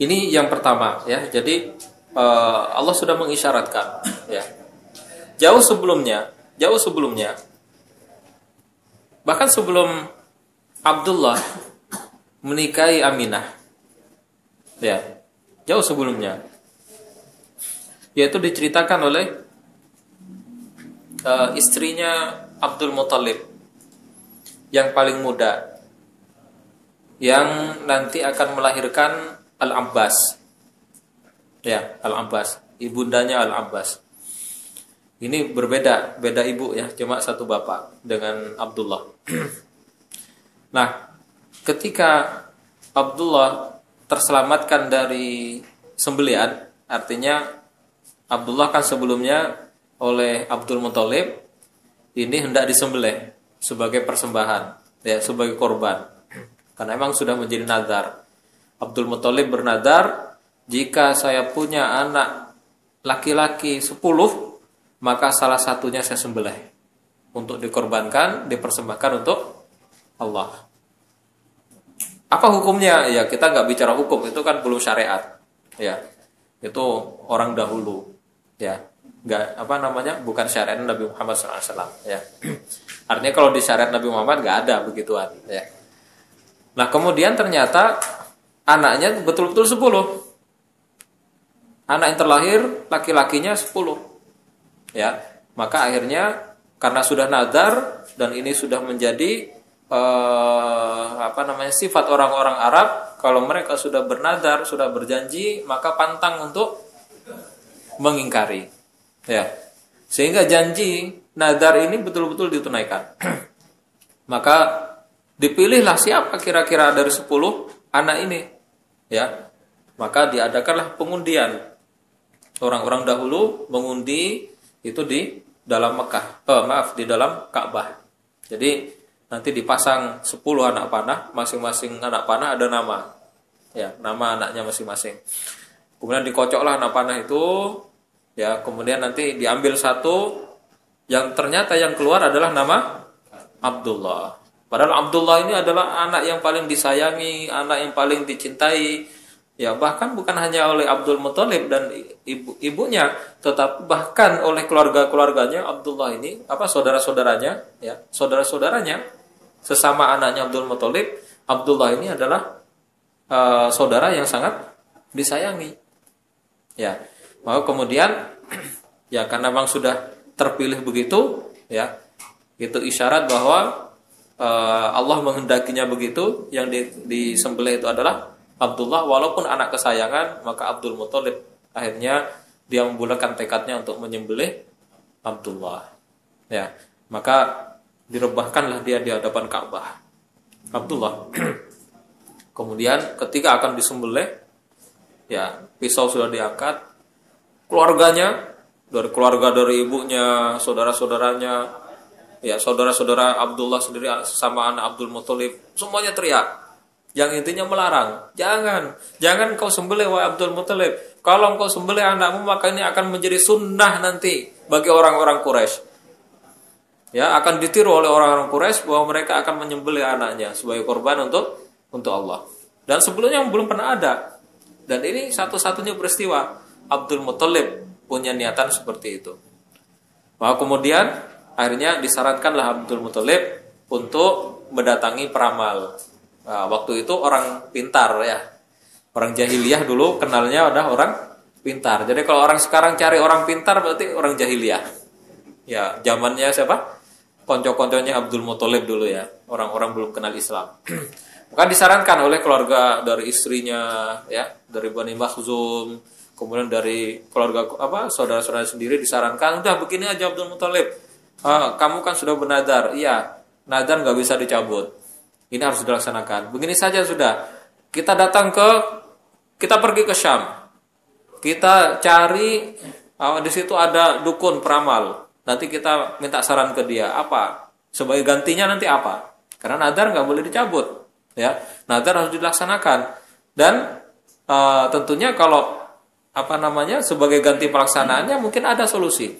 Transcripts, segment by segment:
Ini yang pertama ya. Jadi Allah sudah mengisyaratkan ya. Jauh sebelumnya bahkan sebelum Abdullah menikahi Aminah ya, jauh sebelumnya, yaitu diceritakan oleh istrinya Abdul Muthalib yang paling muda, yang nanti akan melahirkan Al-Abbas ya, Al-Abbas, ibundanya Al-Abbas. Ini beda ibu ya, cuma satu bapak dengan Abdullah. Nah, ketika Abdullah terselamatkan dari sembelihan, artinya Abdullah kan sebelumnya oleh Abdul Muthalib ini hendak disembelih sebagai persembahan ya, sebagai korban, karena memang sudah menjadi nazar. Abdul Muthalib bernazar, jika saya punya anak laki-laki 10, maka salah satunya saya sembelih untuk dikorbankan, dipersembahkan untuk Allah. Apa hukumnya? Ya kita nggak bicara hukum, itu kan belum syariat. Ya, itu orang dahulu. Ya, bukan syariat Nabi Muhammad SAW. Ya, artinya kalau di syariat Nabi Muhammad nggak ada begituan. Ya. Nah kemudian ternyata anaknya betul-betul 10. Anak yang terlahir laki-lakinya 10. Ya, maka akhirnya karena sudah nazar dan ini sudah menjadi sifat orang-orang Arab, kalau mereka sudah bernazar, sudah berjanji, maka pantang untuk mengingkari. Ya. Sehingga janji nazar ini betul-betul ditunaikan. Maka dipilihlah siapa kira-kira dari 10 anak ini. Ya. Maka diadakanlah pengundian. Orang-orang dahulu mengundi itu di dalam Mekah, di dalam Ka'bah. Jadi nanti dipasang 10 anak panah, masing-masing anak panah ada nama. Ya, nama anaknya masing-masing. Kemudian dikocoklah anak panah itu, ya, kemudian nanti diambil satu yang ternyata yang keluar adalah nama Abdullah. Padahal Abdullah ini adalah anak yang paling disayangi, anak yang paling dicintai. Ya, bahkan bukan hanya oleh Abdul Muthalib dan ibunya, tetapi bahkan oleh keluarga-keluarganya Abdullah ini, saudara-saudaranya, ya, saudara-saudaranya, sesama anaknya Abdul Muthalib, Abdullah ini adalah saudara yang sangat disayangi. Ya, maka kemudian ya karena memang sudah terpilih begitu, ya, itu isyarat bahwa Allah menghendakinya begitu, yang disembelih itu adalah Abdullah, walaupun anak kesayangan, maka Abdul Muthalib akhirnya dia membulatkan tekadnya untuk menyembelih Abdullah. Ya, maka direbahkanlah dia di hadapan Ka'bah. Abdullah. Kemudian ketika akan disembelih, ya, pisau sudah diangkat. Keluarganya, dari ibunya, saudara-saudaranya, ya, saudara-saudara Abdullah sendiri sama anak Abdul Muthalib, semuanya teriak. Yang intinya melarang, jangan kau sembelih wahai Abdul Muthalib. Kalau kau sembelih anakmu, maka ini akan menjadi sunnah nanti bagi orang-orang Quraisy. Ya, akan ditiru oleh orang-orang Quraisy bahwa mereka akan menyembelih anaknya sebagai korban untuk Allah. Dan sebelumnya belum pernah ada. Dan ini satu-satunya peristiwa Abdul Muthalib punya niatan seperti itu. Maka kemudian akhirnya disarankanlah Abdul Muthalib untuk mendatangi peramal. Nah, waktu itu orang pintar ya, orang jahiliyah dulu kenalnya ada orang pintar. Jadi kalau orang sekarang cari orang pintar berarti orang jahiliyah. Ya, zamannya siapa? Konco-konconya Abdul Muthalib dulu ya, orang-orang belum kenal Islam. Maka disarankan oleh keluarga dari istrinya, ya, dari Bani Makhzum, kemudian dari keluarga saudara-saudara sendiri disarankan, udah begini aja Abdul Muthalib, kamu kan sudah bernadar, iya, nadar nggak bisa dicabut. Ini harus dilaksanakan. Begini saja sudah. Kita pergi ke Syam. Kita cari, di situ ada dukun peramal. Nanti kita minta saran ke dia. Apa? Sebagai gantinya nanti apa? Karena nadar nggak boleh dicabut. Ya, nadar harus dilaksanakan. Dan tentunya kalau sebagai ganti pelaksanaannya mungkin ada solusi.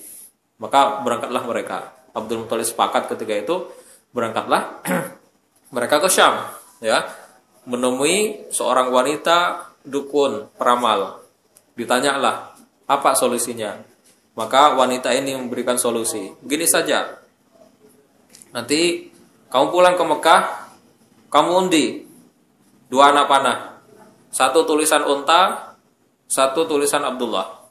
Maka berangkatlah mereka. Abdul Muthalib sepakat ketika itu, berangkatlah mereka ke Syam, ya, menemui seorang wanita dukun, peramal. Ditanyalah, apa solusinya? Maka wanita ini memberikan solusi. Begini saja. Nanti kamu pulang ke Mekah, kamu undi 2 anak panah. 1 tulisan unta, 1 tulisan Abdullah.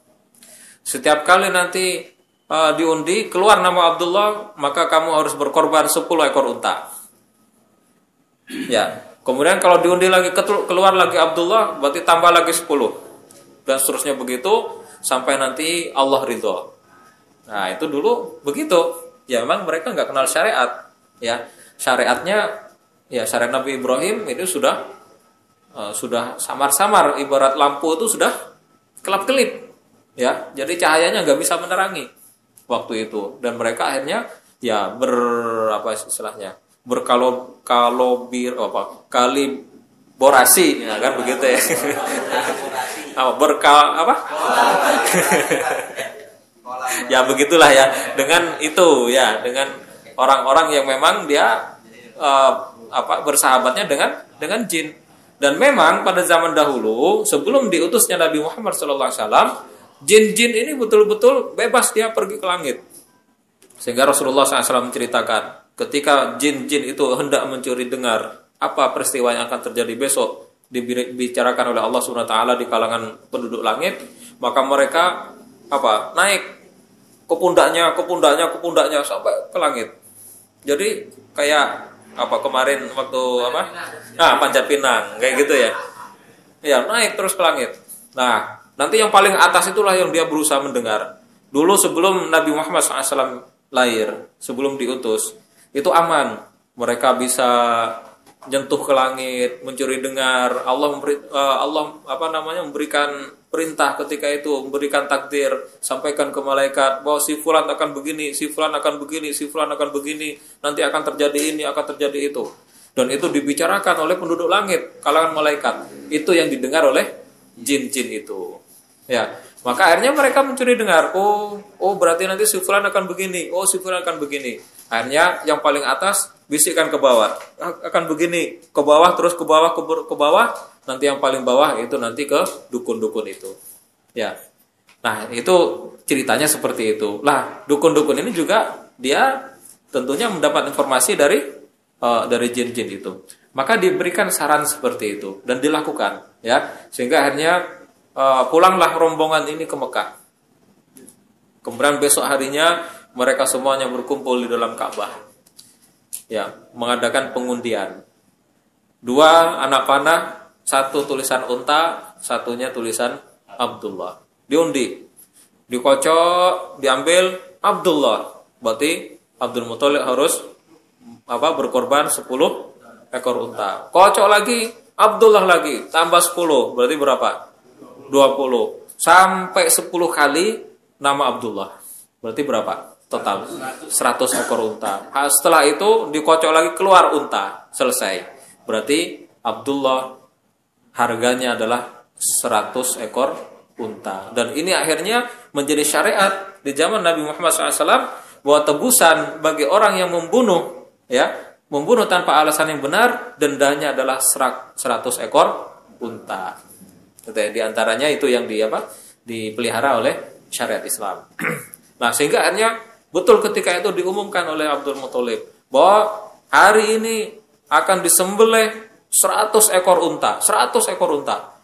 Setiap kali nanti diundi keluar nama Abdullah, maka kamu harus berkorban 10 ekor unta. Ya. Kemudian kalau diundi lagi keluar lagi Abdullah, berarti tambah lagi 10. Dan seterusnya begitu sampai nanti Allah ridho. Nah, itu dulu begitu. Ya memang mereka nggak kenal syariat. Ya, syariatnya ya syariat Nabi Ibrahim itu sudah samar-samar, ibarat lampu itu sudah kelap-kelip. Ya, jadi cahayanya nggak bisa menerangi waktu itu. Dan mereka akhirnya ya kaliborasi ya kan begitu ya. Ya begitulah ya, dengan itu ya, dengan orang-orang yang memang dia bersahabatnya dengan jin. Dan memang pada zaman dahulu sebelum diutusnya Nabi Muhammad SAW, jin-jin ini betul-betul bebas dia pergi ke langit. Sehingga Rasulullah SAW menceritakan ketika jin-jin itu hendak mencuri dengar apa peristiwa yang akan terjadi besok, dibicarakan oleh Allah Subhanahu wa taala di kalangan penduduk langit, maka mereka naik ke pundaknya sampai ke langit. Jadi kayak kemarin waktu Panjat Pinang kayak gitu ya. Ya, naik terus ke langit. Nah, nanti yang paling atas itulah yang dia berusaha mendengar. Dulu sebelum Nabi Muhammad SAW lahir, sebelum diutus, itu aman. Mereka bisa nyentuh ke langit, mencuri dengar. Allah memberikan perintah ketika itu, memberikan takdir, sampaikan ke malaikat bahwa si fulan akan begini, si fulan akan begini, si fulan akan begini, nanti akan terjadi ini, akan terjadi itu. Dan itu dibicarakan oleh penduduk langit, kalangan malaikat. Itu yang didengar oleh jin-jin itu. Ya, maka akhirnya mereka mencuri dengar. Oh, berarti nanti si fulan akan begini. Oh, si fulan akan begini. Akhirnya yang paling atas bisikkan ke bawah. Akan begini, ke bawah terus ke bawah ke bawah. Nanti yang paling bawah itu nanti ke dukun-dukun itu. Ya. Nah, itu ceritanya seperti itu. Lah, dukun-dukun ini juga dia tentunya mendapat informasi dari jin-jin itu. Maka diberikan saran seperti itu dan dilakukan, ya. Sehingga akhirnya pulanglah rombongan ini ke Mekah. Kemudian besok harinya mereka semuanya berkumpul di dalam Ka'bah. Ya, mengadakan pengundian. 2 anak panah, 1 tulisan unta, 1-nya tulisan Abdullah. Diundi, dikocok, diambil Abdullah. Berarti Abdul Muthalib harus berkorban 10 ekor unta. Kocok lagi, Abdullah lagi, tambah 10, berarti berapa? 20. Sampai 10 kali nama Abdullah. Berarti berapa? Total 100 ekor unta. Setelah itu dikocok lagi, keluar unta. Selesai. Berarti Abdullah harganya adalah 100 ekor unta. Dan ini akhirnya menjadi syariat di zaman Nabi Muhammad SAW bahwa tebusan bagi orang yang membunuh tanpa alasan yang benar, dendanya adalah 100 ekor unta. Di antaranya itu yang dipelihara oleh syariat Islam. Nah, sehingga akhirnya betul ketika itu diumumkan oleh Abdul Muthalib bahwa hari ini akan disembelih 100 ekor unta, 100 ekor unta.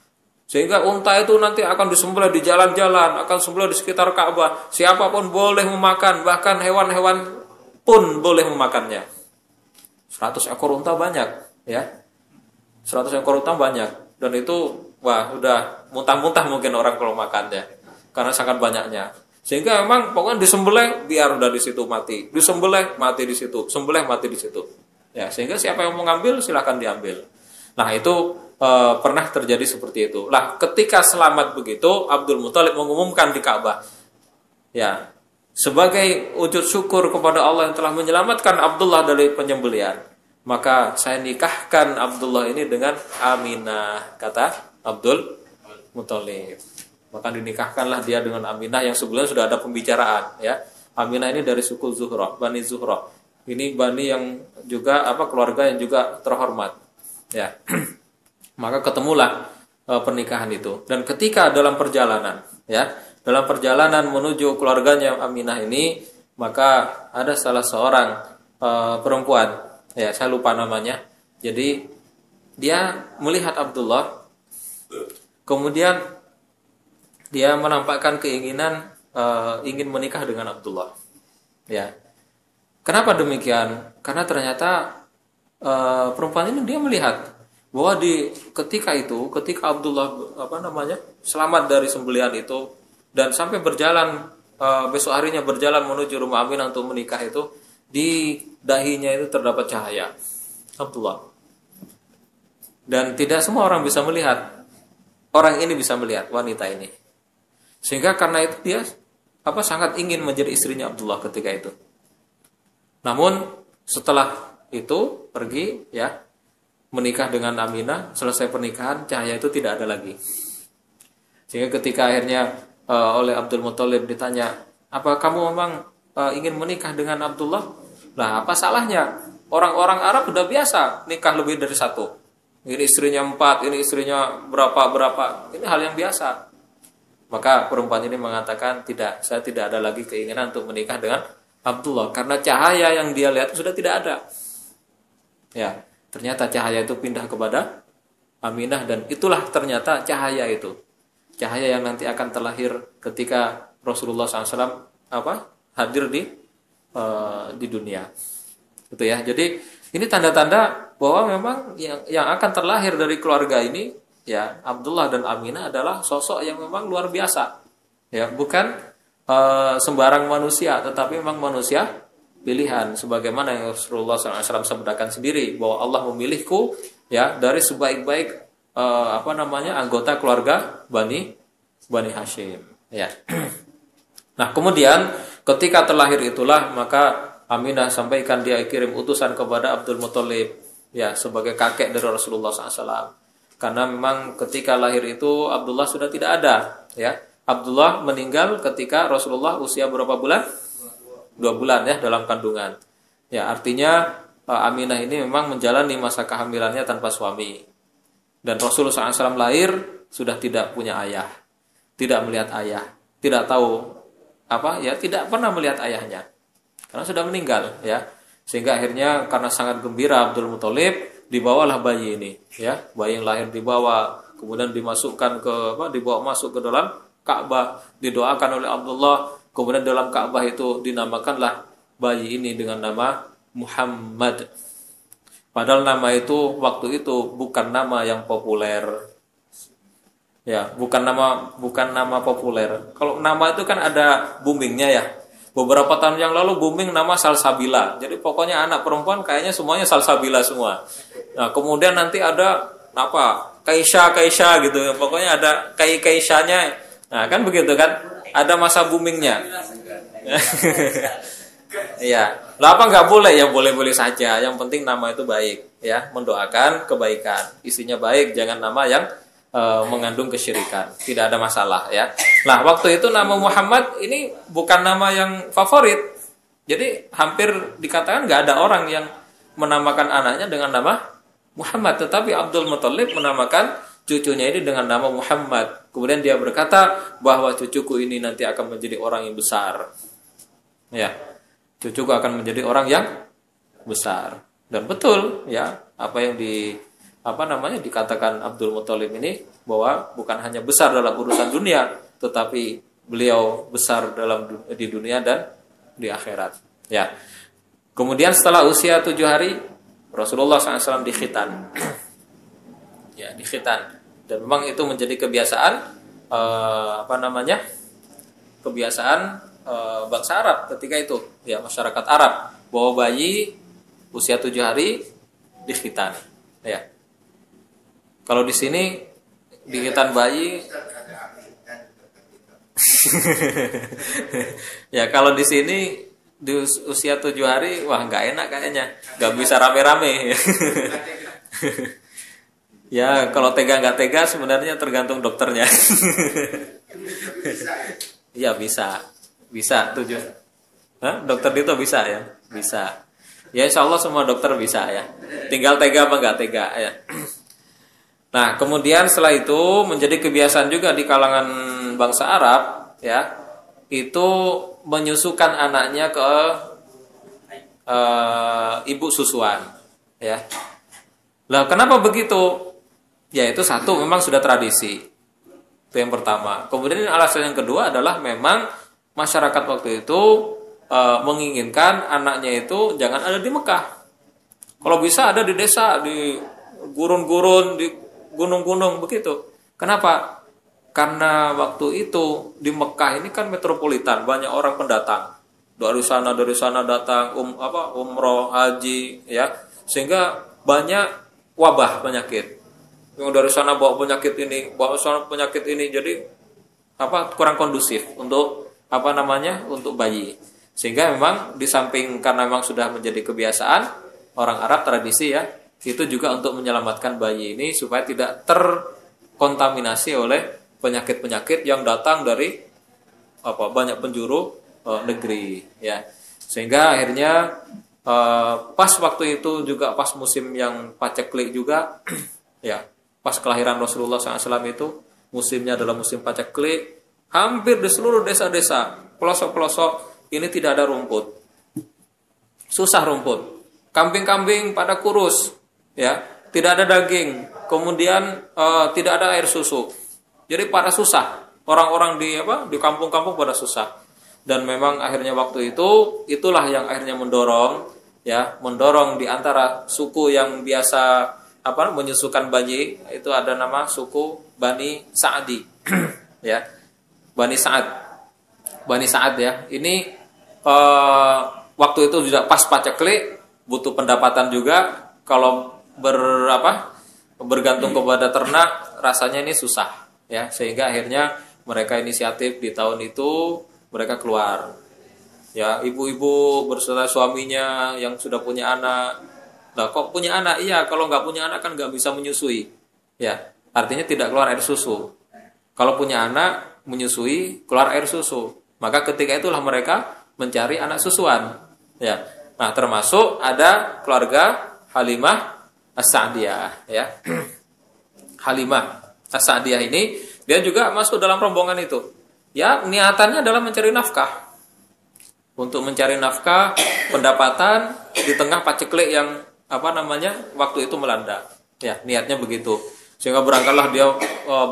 Sehingga unta itu nanti akan disembelih di jalan-jalan, akan disembelih di sekitar Ka'bah. Siapapun boleh memakan, bahkan hewan-hewan pun boleh memakannya. 100 ekor unta banyak, ya. 100 ekor unta banyak, dan itu udah muntah-muntah mungkin orang kalau makannya karena sangat banyaknya. Sehingga memang pokoknya disembelih biar udah di situ mati, disembelih mati di situ, sembelih mati di situ. Ya, sehingga siapa yang mau ngambil silakan diambil. Nah, itu pernah terjadi seperti itu. Lah, ketika selamat begitu, Abdul Muthalib mengumumkan di Ka'bah, ya, sebagai wujud syukur kepada Allah yang telah menyelamatkan Abdullah dari penyembelihan, maka saya nikahkan Abdullah ini dengan Aminah, kata Abdul Muthalib. Maka dinikahkanlah dia dengan Aminah yang sebelumnya sudah ada pembicaraan, ya. Aminah ini dari suku Zuhrah, Bani Zuhrah. Ini bani yang juga keluarga yang juga terhormat, ya. Maka ketemulah pernikahan itu. Dan ketika dalam perjalanan, ya, dalam perjalanan menuju keluarganya Aminah ini, maka ada salah seorang perempuan, ya, saya lupa namanya. Jadi dia melihat Abdullah, kemudian dia menampakkan keinginan ingin menikah dengan Abdullah. Ya, kenapa demikian? Karena ternyata perempuan ini dia melihat bahwa ketika Abdullah selamat dari sembelihan itu dan sampai berjalan besok harinya berjalan menuju rumah Aminah untuk menikah itu, di dahinya itu terdapat cahaya Abdullah. Dan tidak semua orang bisa melihat. Orang ini bisa melihat wanita ini. Sehingga karena itu dia sangat ingin menjadi istrinya Abdullah ketika itu. Namun setelah itu pergi, ya, menikah dengan Aminah, selesai pernikahan cahaya itu tidak ada lagi. Sehingga ketika akhirnya oleh Abdul Muthalib ditanya, apa kamu memang ingin menikah dengan Abdullah? Lah, apa salahnya? Orang-orang Arab sudah biasa nikah lebih dari satu. Ini istrinya 4, ini istrinya berapa. Ini hal yang biasa. Maka perempuan ini mengatakan, tidak, saya tidak ada lagi keinginan untuk menikah dengan Abdullah. Karena cahaya yang dia lihat sudah tidak ada. Ya, ternyata cahaya itu pindah kepada Aminah. Dan itulah ternyata cahaya itu. Cahaya yang nanti akan terlahir ketika Rasulullah SAW hadir di dunia. Gitu ya. Jadi ini tanda-tanda bahwa memang yang akan terlahir dari keluarga ini, ya, Abdullah dan Aminah adalah sosok yang memang luar biasa. Ya, bukan sembarang manusia, tetapi memang manusia pilihan, sebagaimana yang Rasulullah SAW sabdakan sendiri bahwa Allah memilihku, ya, dari sebaik-baik anggota keluarga Bani Hashim. Ya. Nah, kemudian ketika terlahir itulah maka Aminah sampaikan, dia kirim utusan kepada Abdul Muthalib, ya, sebagai kakek dari Rasulullah SAW. Karena memang ketika lahir itu Abdullah sudah tidak ada, ya. Abdullah meninggal ketika Rasulullah usia berapa bulan? 2 bulan, ya, dalam kandungan. Ya, artinya Aminah ini memang menjalani masa kehamilannya tanpa suami. Dan Rasulullah SAW lahir sudah tidak punya ayah, tidak melihat ayah, tidak tahu tidak pernah melihat ayahnya. Karena sudah meninggal, ya. Sehingga akhirnya karena sangat gembira Abdul Muthalib, dibawalah bayi ini, ya. Bayi yang lahir dibawa, kemudian dimasukkan dibawa masuk ke dalam Ka'bah, didoakan oleh Abdullah, kemudian dalam Ka'bah itu dinamakanlah bayi ini dengan nama Muhammad. Padahal nama itu waktu itu bukan nama yang populer. Ya, bukan nama populer. Kalau nama itu kan ada boomingnya, ya. Beberapa tahun yang lalu booming nama Salsabila. Jadi pokoknya anak perempuan kayaknya semuanya Salsabila semua. Nah, kemudian nanti ada Kaisha gitu. Pokoknya ada Kaishanya. Nah, kan begitu kan? Ada masa boomingnya. Iya. Lah apa nggak boleh? Ya boleh-boleh saja. Yang penting nama itu baik, ya. Mendoakan kebaikan. Isinya baik, jangan nama yang mengandung kesyirikan. Tidak ada masalah, ya. Nah, waktu itu nama Muhammad ini bukan nama yang favorit. Jadi hampir dikatakan nggak ada orang yang menamakan anaknya dengan nama Muhammad. Tetapi Abdul Muthalib menamakan cucunya ini dengan nama Muhammad. Kemudian dia berkata bahwa cucuku ini nanti akan menjadi orang yang besar. Ya, cucuku akan menjadi orang yang besar. Dan betul, ya, apa yang dikatakan Abdul Muthalib ini, bahwa bukan hanya besar dalam urusan dunia, tetapi beliau besar di dunia dan di akhirat. Ya. Kemudian setelah usia 7 hari Rasulullah SAW dikhitan. Ya, dikhitan. Dan memang itu menjadi kebiasaan kebiasaan bangsa Arab ketika itu, ya, masyarakat Arab, bahwa bayi usia 7 hari dikhitan. Ya. Kalau di sini dikhitan bayi ya, kalau di sini di usia 7 hari, wah, nggak enak kayaknya, nggak bisa rame-rame. Ya, kalau tega nggak tega sebenarnya tergantung dokternya. Ya, bisa 7. Dokter Dito bisa, ya, bisa. Ya, insya Allah semua dokter bisa, ya. Tinggal tega apa nggak tega, ya. Nah, kemudian setelah itu menjadi kebiasaan juga di kalangan bangsa Arab, ya, itu menyusukan anaknya ke ibu susuan, ya. Lah, kenapa begitu? Ya, itu satu memang sudah tradisi. Itu yang pertama. Kemudian alasan yang kedua adalah memang masyarakat waktu itu menginginkan anaknya itu jangan ada di Mekah. Kalau bisa ada di desa, di gurun-gurun, di gunung-gunung begitu. Kenapa? Karena waktu itu di Mekah ini kan metropolitan, banyak orang pendatang. Dari sana datang umroh, haji, ya. Sehingga banyak wabah penyakit. Yang dari sana bawa penyakit ini, bawa sana penyakit ini, jadi kurang kondusif untuk untuk bayi. Sehingga memang di samping karena memang sudah menjadi kebiasaan orang Arab tradisi, ya, itu juga untuk menyelamatkan bayi ini supaya tidak terkontaminasi oleh penyakit-penyakit yang datang dari banyak penjuru negeri, ya. Sehingga akhirnya pas waktu itu juga pas musim yang paceklik juga ya, pas kelahiran Rasulullah SAW itu musimnya adalah musim paceklik. Hampir di seluruh desa-desa, pelosok-pelosok ini tidak ada rumput, susah rumput. Kambing-kambing pada kurus, ya, tidak ada daging, kemudian tidak ada air susu. Jadi pada susah. Orang-orang di kampung-kampung pada susah. Dan memang akhirnya waktu itu itulah yang akhirnya mendorong di antara suku yang biasa menyusukan bayi, itu ada nama suku Bani Sa'di. Ya. Bani Sa'ad, ya. Ini waktu itu juga pas paceklik, butuh pendapatan juga. Kalau bergantung kepada ternak rasanya ini susah, ya. Sehingga akhirnya mereka inisiatif di tahun itu mereka keluar, ya, ibu-ibu beserta suaminya yang sudah punya anak. Nah, kok punya anak? Iya, kalau nggak punya anak kan nggak bisa menyusui, ya, artinya tidak keluar air susu. Kalau punya anak menyusui, keluar air susu, maka ketika itulah mereka mencari anak susuan, ya. Nah, termasuk ada keluarga Halimah As-Sa'diyah, ya. Halimah As-Sa'diyah ini dia juga masuk dalam rombongan itu. Ya, niatannya adalah mencari nafkah. Untuk mencari nafkah, pendapatan di tengah paceklik yang waktu itu melanda. Ya, niatnya begitu. Sehingga berangkatlah dia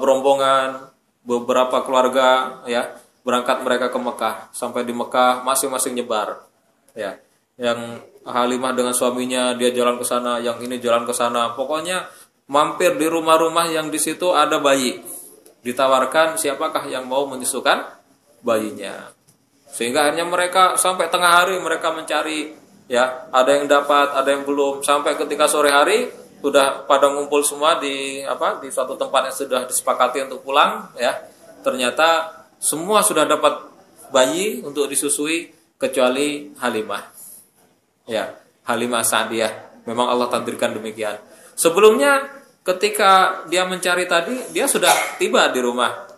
berombongan, beberapa keluarga, ya, berangkat mereka ke Mekah. Sampai di Mekah masing-masing nyebar. Ya. Yang Halimah dengan suaminya dia jalan ke sana, yang ini jalan ke sana. Pokoknya mampir di rumah-rumah yang di situ ada bayi. Ditawarkan siapakah yang mau menyusukan bayinya. Sehingga akhirnya mereka sampai tengah hari mereka mencari, ya, ada yang dapat, ada yang belum. Sampai ketika sore hari sudah pada ngumpul semua di suatu tempat yang sudah disepakati untuk pulang, ya. Ternyata semua sudah dapat bayi untuk disusui kecuali Halimah. Ya, Halimah Sa'diyah. Memang Allah takdirkan demikian. Sebelumnya ketika dia mencari tadi, dia sudah tiba di rumah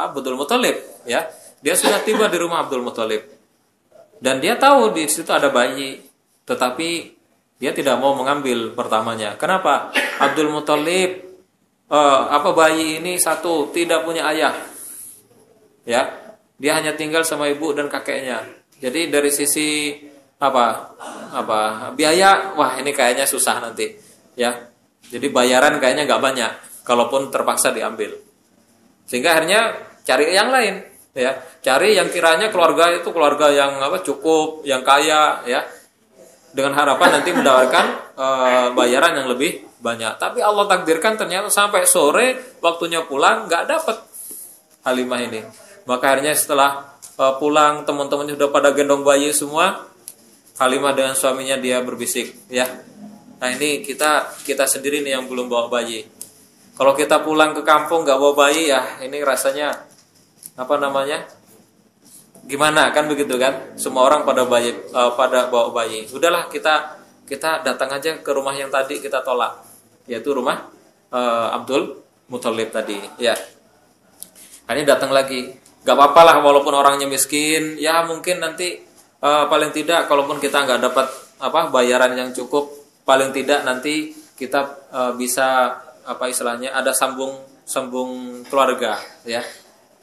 Abdul Muthalib, ya. Dia sudah tiba di rumah Abdul Muthalib. Dan dia tahu di situ ada bayi, tetapi dia tidak mau mengambil pertamanya. Kenapa? Abdul Muthalib bayi ini satu tidak punya ayah. Ya. Dia hanya tinggal sama ibu dan kakeknya. Jadi dari sisi biaya, wah ini kayaknya susah nanti, ya. Jadi bayaran kayaknya nggak banyak, kalaupun terpaksa diambil. Sehingga akhirnya cari yang lain, ya, cari yang kiranya keluarga itu keluarga yang cukup, yang kaya, ya, dengan harapan nanti mendapatkan bayaran yang lebih banyak. Tapi Allah takdirkan ternyata sampai sore waktunya pulang nggak dapat Halimah ini. Maka akhirnya setelah pulang teman-temannya sudah pada gendong bayi semua, Halimah dengan suaminya dia berbisik, ya. Nah, ini kita sendiri nih yang belum bawa bayi. Kalau kita pulang ke kampung nggak bawa bayi, ya ini rasanya gimana kan begitu kan? Semua orang pada bawa bayi. Udahlah kita datang aja ke rumah yang tadi kita tolak, yaitu rumah Abdul Muthalib tadi, ya. Ini datang lagi, nggak apa-apa lah walaupun orangnya miskin, ya mungkin nanti paling tidak kalaupun kita nggak dapat bayaran yang cukup, paling tidak nanti kita bisa apa istilahnya, ada sambung keluarga, ya.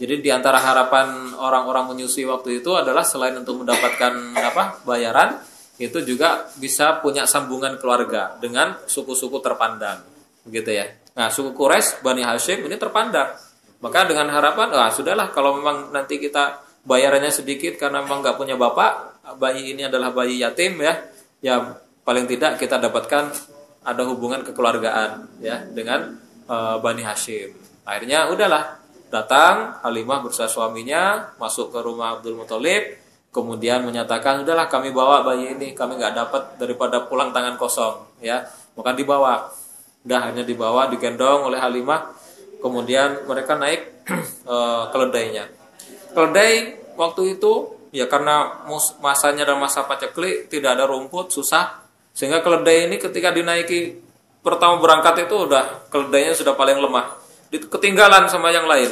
Jadi di antara harapan orang-orang menyusui waktu itu adalah selain untuk mendapatkan bayaran, itu juga bisa punya sambungan keluarga dengan suku-suku terpandang, begitu ya. Nah, suku Quraisy, Bani Hashim ini terpandang. Maka dengan harapan, sudahlah kalau memang nanti kita bayarannya sedikit karena memang nggak punya bapak, bayi ini adalah bayi yatim ya paling tidak kita dapatkan ada hubungan kekeluargaan ya dengan Bani Hashim. Akhirnya udahlah, datang Halimah bersama suaminya masuk ke rumah Abdul Muthalib, kemudian menyatakan, udahlah kami bawa bayi ini, kami nggak dapat daripada pulang tangan kosong, ya, maka dibawa. Udah, hanya dibawa, digendong oleh Halimah, kemudian mereka naik keledainya. Keledai waktu itu ya karena masanya dan masa paceklik, tidak ada rumput, susah, sehingga keledai ini ketika dinaiki pertama berangkat itu udah keledainya sudah paling lemah, ketinggalan sama yang lain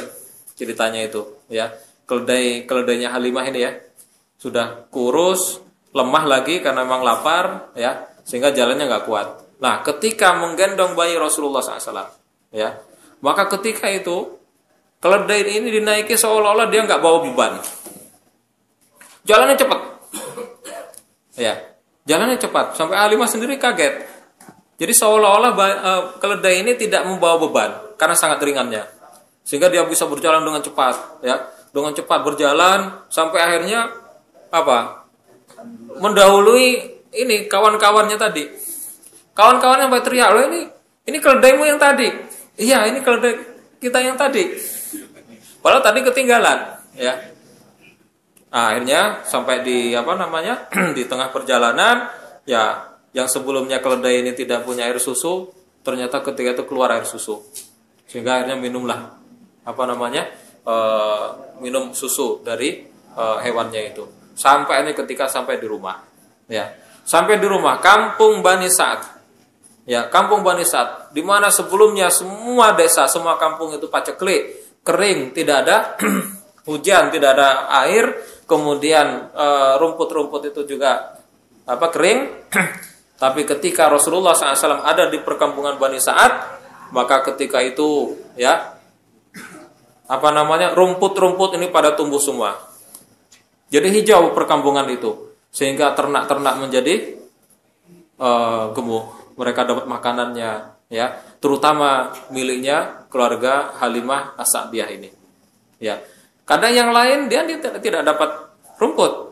ceritanya itu ya. Keledainya Halimah ini ya sudah kurus, lemah lagi karena memang lapar ya, sehingga jalannya nggak kuat. Nah, ketika menggendong bayi Rasulullah SAW ya, maka ketika itu keledai ini dinaiki seolah-olah dia nggak bawa beban, jalannya cepat ya, jalannya cepat sampai Halimah sendiri kaget. Jadi seolah-olah keledai ini tidak membawa beban karena sangat ringannya, sehingga dia bisa berjalan dengan cepat, ya, dengan cepat berjalan sampai akhirnya mendahului ini kawan-kawannya tadi. Kawan-kawannya sampai teriak, loh ini keledaimu yang tadi. Iya, ini keledai kita yang tadi. Padahal tadi ketinggalan, ya. Nah, akhirnya sampai di di tengah perjalanan, ya. Yang sebelumnya keledai ini tidak punya air susu, ternyata ketika itu keluar air susu, sehingga akhirnya minumlah minum susu dari hewannya itu. Sampai ini ketika sampai di rumah, ya, sampai di rumah kampung Bani Sa'ad, ya, kampung Bani Sa'ad, di mana sebelumnya semua desa, semua kampung itu paceklik, kering, tidak ada hujan, tidak ada air, kemudian rumput-rumput itu juga kering. Tapi ketika Rasulullah SAW ada di perkampungan Bani Sa'ad, maka ketika itu ya rumput-rumput ini pada tumbuh semua. Jadi hijau perkampungan itu, sehingga ternak-ternak menjadi gemuk. Mereka dapat makanannya, ya, terutama miliknya keluarga Halimah As-Sa'diyah ini. Ya. Kadang yang lain dia tidak dapat rumput.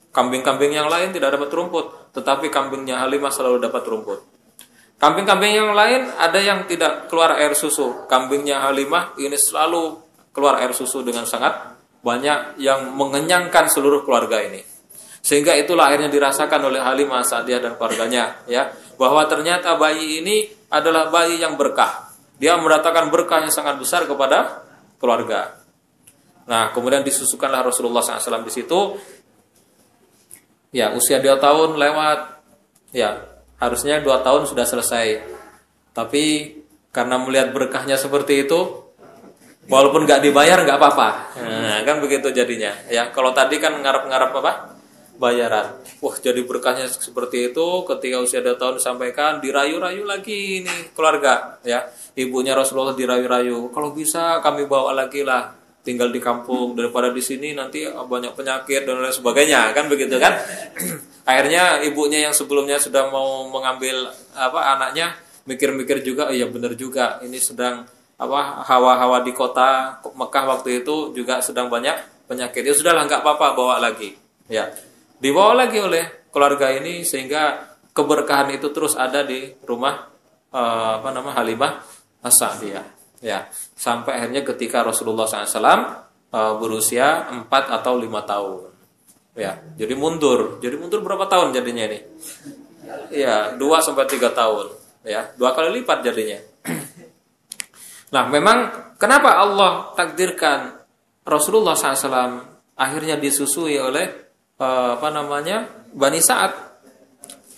Kambing-kambing yang lain tidak dapat rumput, tetapi kambingnya Halimah selalu dapat rumput. Kambing-kambing yang lain ada yang tidak keluar air susu. Kambingnya Halimah ini selalu keluar air susu dengan sangat banyak yang mengenyangkan seluruh keluarga ini. Sehingga itulah akhirnya dirasakan oleh Halimah Sa'diyah dan keluarganya, ya, bahwa ternyata bayi ini adalah bayi yang berkah. Dia mendatangkan berkah yang sangat besar kepada keluarga. Nah, kemudian disusukanlah Rasulullah SAW di situ. Ya, usia 2 tahun lewat. Ya, harusnya 2 tahun sudah selesai. Tapi karena melihat berkahnya seperti itu, walaupun nggak dibayar nggak apa-apa. Nah, kan begitu jadinya. Ya, kalau tadi kan ngarep-ngarep bayaran. Wah, jadi berkahnya seperti itu. Ketika usia 2 tahun disampaikan, dirayu-rayu lagi ini keluarga. Ya, ibunya Rasulullah dirayu-rayu. Kalau bisa kami bawa lagi lah, tinggal di kampung daripada di sini nanti banyak penyakit dan lain sebagainya, kan begitu kan. Akhirnya ibunya yang sebelumnya sudah mau mengambil anaknya mikir-mikir juga, iya benar juga, ini sedang hawa-hawa di kota Mekah waktu itu juga sedang banyak penyakit. Ya sudahlah, nggak apa-apa, bawa lagi. Ya, dibawa lagi oleh keluarga ini sehingga keberkahan itu terus ada di rumah Halimah As-Sa'diyah. Ya, sampai akhirnya ketika Rasulullah SAW berusia 4 atau 5 tahun. Ya, jadi mundur. Jadi mundur berapa tahun jadinya ini? Ya, 2 sampai 3 tahun. Ya, 2 kali lipat jadinya. Nah, memang kenapa Allah takdirkan Rasulullah SAW akhirnya disusui oleh Bani Sa'ad?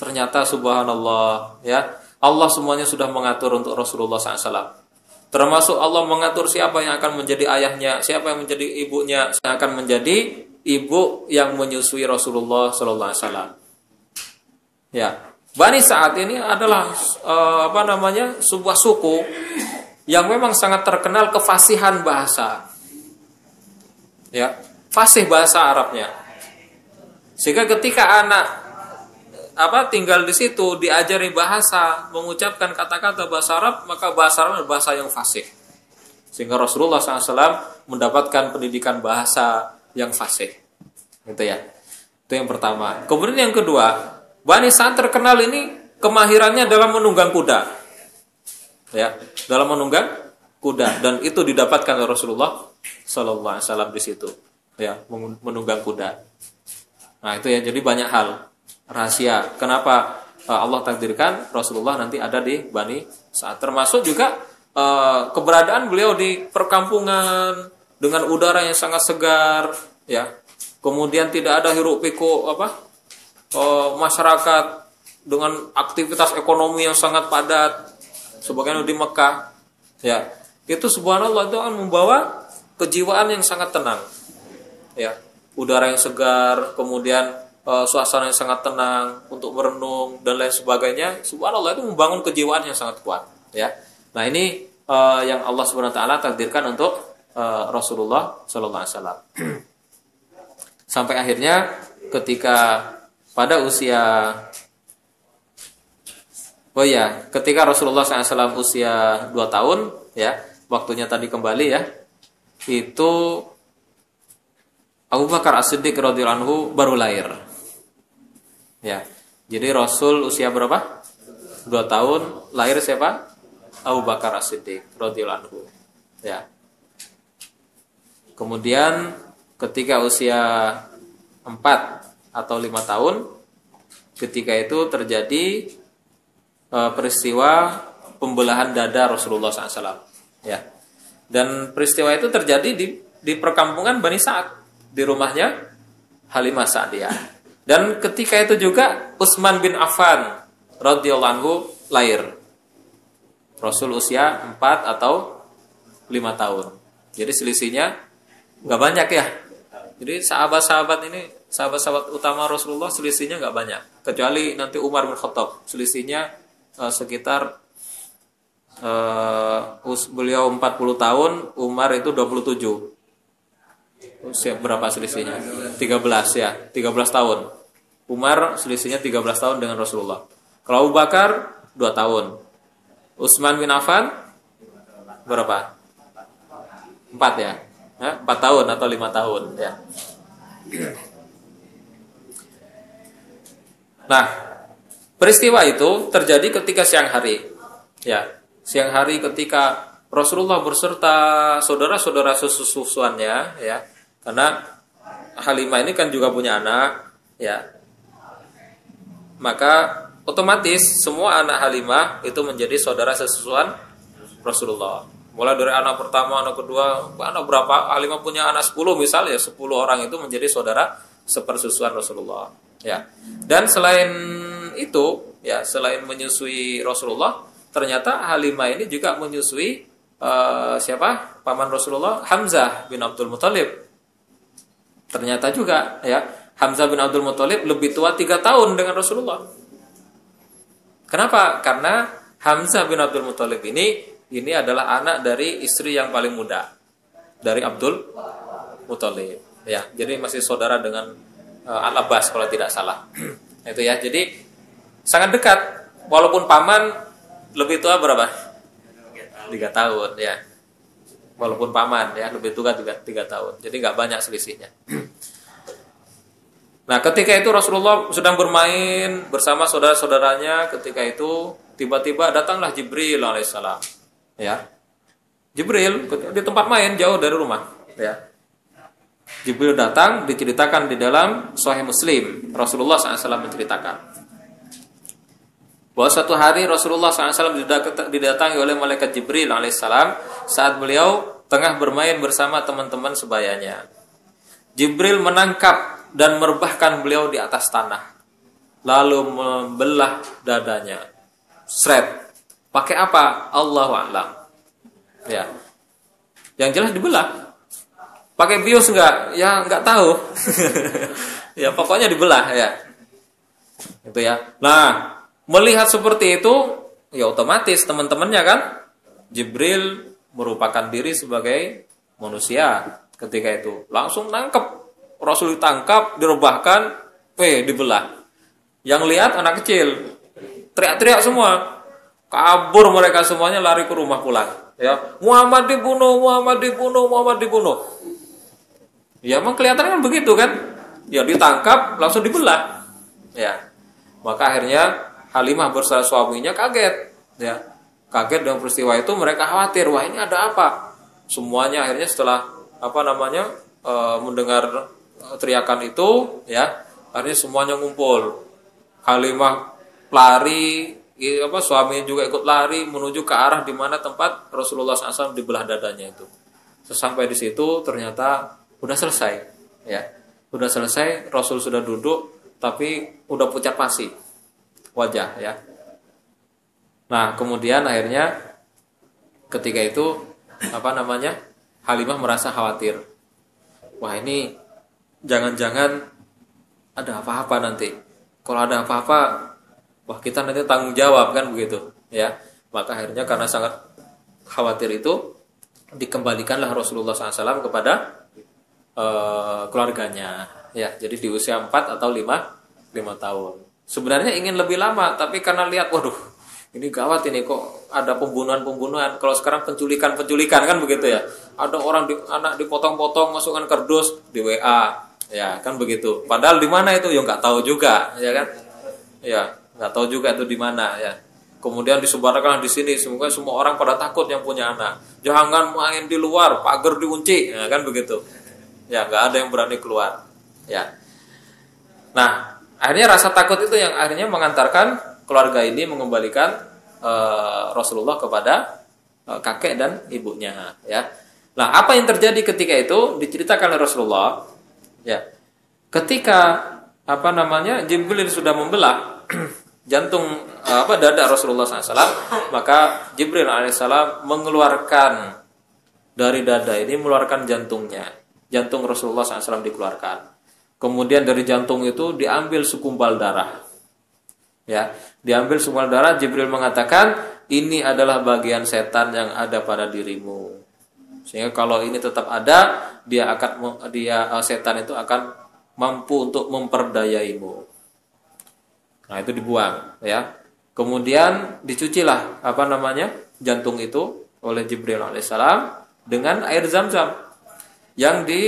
Ternyata subhanallah, ya, Allah semuanya sudah mengatur untuk Rasulullah SAW. Termasuk Allah mengatur siapa yang akan menjadi ayahnya, siapa yang menjadi ibunya, yang akan menjadi ibu yang menyusui Rasulullah SAW. Ya, Bani Sa'ad ini adalah sebuah suku yang memang sangat terkenal kefasihan bahasa. Ya, fasih bahasa Arabnya. Sehingga ketika anak tinggal di situ diajari bahasa, mengucapkan kata-kata bahasa Arab, maka bahasa Arab adalah bahasa yang fasih. Sehingga Rasulullah SAW mendapatkan pendidikan bahasa yang fasih. Gitu ya. Itu yang pertama. Kemudian yang kedua, Bani Sa'ad terkenal ini kemahirannya dalam menunggang kuda. Ya, dalam menunggang kuda, dan itu didapatkan oleh Rasulullah sallallahu alaihi wasallam di situ. Ya, menunggang kuda. Nah, itu ya, jadi banyak hal rahasia kenapa Allah takdirkan Rasulullah nanti ada di Bani Sa'ad. Termasuk juga keberadaan beliau di perkampungan dengan udara yang sangat segar, ya. Kemudian tidak ada hiruk pikuk masyarakat dengan aktivitas ekonomi yang sangat padat sebagaimana di Mekah. Ya, itu subhanallah itu akan membawa kejiwaan yang sangat tenang. Ya, udara yang segar, kemudian suasana yang sangat tenang untuk merenung dan lain sebagainya. Subhanallah itu membangun kejiwaan yang sangat kuat. Ya, nah ini yang Allah Subhanahu Wa Taala takdirkan untuk Rasulullah Sallallahu Alaihi Wasallam. Sampai akhirnya ketika pada usia ketika Rasulullah SAW usia 2 tahun, ya, waktunya tadi kembali ya, itu Abu Bakar As-Siddiq radhiyallahu anhu baru lahir. Ya. Jadi Rasul usia berapa? 2 tahun, lahir siapa? Abu Bakar As-Siddiq radhiyallahu anhu. Ya. Kemudian ketika usia 4 atau 5 tahun, ketika itu terjadi peristiwa pembelahan dada Rasulullah SAW. Ya. Dan peristiwa itu terjadi di perkampungan Bani Sa'ad, di rumahnya Halimah Sa'diyah. Dan ketika itu juga Utsman bin Affan radhiyallahu anhu lahir. Rasul usia 4 atau 5 tahun. Jadi selisihnya nggak banyak ya. Jadi sahabat-sahabat ini, sahabat-sahabat utama Rasulullah selisihnya nggak banyak. Kecuali nanti Umar bin Khattab, selisihnya sekitar beliau 40 tahun, Umar itu 27. Usia berapa selisihnya? 13 ya, 13 tahun. Umar selisihnya 13 tahun dengan Rasulullah. Kalau Abu Bakar 2 tahun. Utsman bin Affan berapa? 4 ya. 4 tahun atau 5 tahun ya. Nah, peristiwa itu terjadi ketika siang hari. Ya, siang hari ketika Rasulullah berserta saudara-saudara sesusuannya, ya. Karena Halimah ini kan juga punya anak, ya. Maka otomatis semua anak Halimah itu menjadi saudara sesusuan Rasulullah. Mulai dari anak pertama, anak kedua, anak berapa? Halimah punya anak 10 misalnya, 10 orang itu menjadi saudara sepersusuan Rasulullah. Ya. Dan selain itu, ya, selain menyusui Rasulullah, ternyata Halimah ini juga menyusui siapa? Paman Rasulullah, Hamzah bin Abdul Muthalib. Ternyata juga, ya, Hamzah bin Abdul Muthalib lebih tua 3 tahun dengan Rasulullah. Kenapa? Karena Hamzah bin Abdul Muthalib ini adalah anak dari istri yang paling muda dari Abdul Muthalib. Ya, jadi masih saudara dengan Al-Abbas kalau tidak salah. Itu ya. Jadi sangat dekat. Walaupun paman lebih tua berapa? 3 tahun ya. Walaupun paman ya lebih tua juga 3 tahun. Jadi nggak banyak selisihnya. Nah, ketika itu Rasulullah sedang bermain bersama saudara-saudaranya. Ketika itu tiba-tiba datanglah Jibril alaihissalam. Ya, Jibril di tempat main jauh dari rumah. Ya, Jibril datang, diceritakan di dalam Sahih Muslim. Rasulullah SAW menceritakan bahwa suatu hari Rasulullah SAW didatangi oleh malaikat Jibril alaihissalam saat beliau tengah bermain bersama teman-teman sebayanya. Jibril menangkap dan merebahkan beliau di atas tanah, lalu membelah dadanya. Sret. Pakai apa? Allahu a'lam. Ya. Yang jelas dibelah. Pakai bius enggak? Ya enggak tahu. Ya pokoknya dibelah ya. Itu ya. Nah, Melihat seperti itu, ya otomatis teman-temannya kan, Jibril merupakan diri sebagai manusia ketika itu. Langsung nangkep. Rasul ditangkap, direbahkan, dibelah. Yang lihat anak kecil. Teriak-teriak semua. Kabur mereka semuanya, lari ke rumah pulang. Ya, Muhammad dibunuh, Muhammad dibunuh, Muhammad dibunuh. Ya, emang kelihatan kan begitu kan? Ya, ditangkap, langsung dibelah. Ya. Maka akhirnya Halimah bersama suaminya kaget. Ya. Kaget dengan peristiwa itu, mereka khawatir, wah ini ada apa? Semuanya akhirnya setelah mendengar teriakan itu, ya, akhirnya semuanya ngumpul. Halimah lari, suaminya juga ikut lari menuju ke arah di mana tempat Rasulullah SAW dibelah dadanya itu. Sesampai di situ ternyata udah selesai, ya, udah selesai. Rasul sudah duduk, tapi udah pucat pasi wajah, ya. Nah, kemudian akhirnya ketika itu Halimah merasa khawatir. Wah, ini jangan-jangan ada apa-apa nanti. Kalau ada apa-apa, wah kita nanti tanggung jawab kan begitu, ya. Maka akhirnya karena sangat khawatir itu dikembalikanlah Rasulullah SAW kepada keluarganya, ya. Jadi di usia 4 atau 5 tahun. Sebenarnya ingin lebih lama, tapi karena lihat, waduh, ini gawat ini, kok ada pembunuhan. Kalau sekarang penculikan kan begitu ya. Ada anak dipotong-potong, masukkan kardus di WA. Ya, kan begitu. Padahal di mana itu? Ya nggak tahu juga, ya kan? Ya, nggak tahu juga itu di mana, ya. Kemudian disebarkan di sini, semoga semua orang pada takut yang punya anak. Jangan main di luar, pagar dikunci, ya, kan begitu. Ya, nggak ada yang berani keluar. Ya. Nah, akhirnya rasa takut itu yang akhirnya mengantarkan keluarga ini mengembalikan Rasulullah kepada kakek dan ibunya, ya. Nah, apa yang terjadi ketika itu diceritakan oleh Rasulullah. Ya, ketika Jibril sudah membelah jantung dada Rasulullah SAW, maka Jibril alaihissalam mengeluarkan dari dada ini, mengeluarkan jantungnya. Jantung Rasulullah SAW dikeluarkan. Kemudian dari jantung itu diambil segumpal darah. Ya, diambil segumpal darah. Jibril mengatakan, ini adalah bagian setan yang ada pada dirimu. Sehingga kalau ini tetap ada, setan itu akan mampu untuk memperdayaimu. Nah, itu dibuang, ya. Kemudian dicucilah jantung itu oleh Jibril alaihissalam dengan air Zam-Zam. Yang di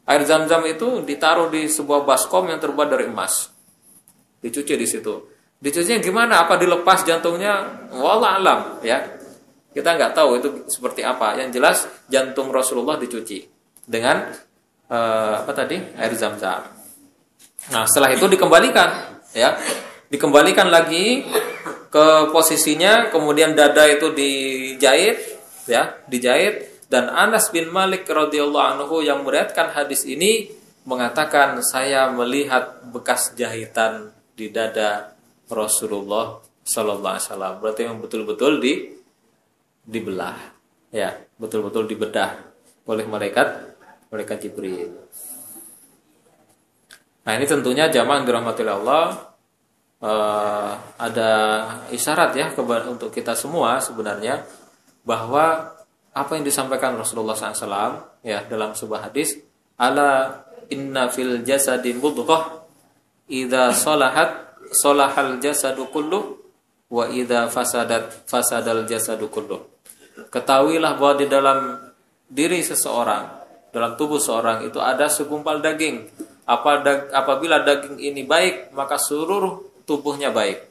air Zam-Zam itu ditaruh di sebuah baskom yang terbuat dari emas. Dicuci di situ. Dicucinya gimana? Apa dilepas jantungnya? Wallah alam, ya. Kita nggak tahu itu seperti apa. Yang jelas jantung Rasulullah dicuci dengan air Zam-Zam. Nah, setelah itu dikembalikan, ya. Dikembalikan lagi ke posisinya, kemudian dada itu dijahit, ya, dijahit. Dan Anas bin Malik radhiyallahu anhu yang meriwayatkan hadis ini mengatakan, saya melihat bekas jahitan di dada Rasulullah sallallahu alaihi wasallam. Berarti yang betul-betul dibelah, ya, betul-betul dibedah oleh malaikat Jibril. Nah, ini tentunya jamaah yang dirahmati Allah, ada isyarat ya untuk kita semua sebenarnya, bahwa apa yang disampaikan Rasulullah SAW, ya, dalam sebuah hadis, ala inna fil jasadi mudghah idza salahat salahal jasadu kulluh wa idza fasadal jasadu kulluh. Ketahuilah bahwa di dalam diri seseorang, dalam tubuh seorang itu ada segumpal daging. Apabila daging ini baik, maka seluruh tubuhnya baik,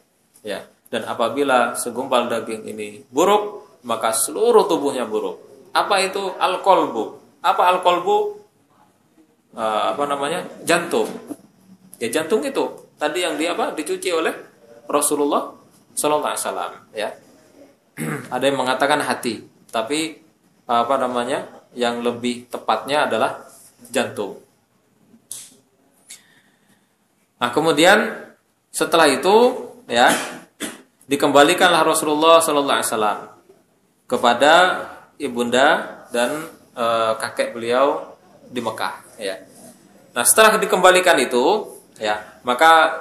ya. Dan apabila segumpal daging ini buruk, maka seluruh tubuhnya buruk. Apa itu al-qalbu? Apa al-qalbu? Jantung. Ya, jantung itu tadi yang dicuci oleh Rasulullah sallallahu alaihi wasallam, ya. Ada yang mengatakan hati, tapi yang lebih tepatnya adalah jantung. Nah, kemudian setelah itu, ya, dikembalikanlah Rasulullah sallallahu alaihi wasallam kepada ibunda dan kakek beliau di Mekah, ya. Nah, setelah dikembalikan itu, ya, maka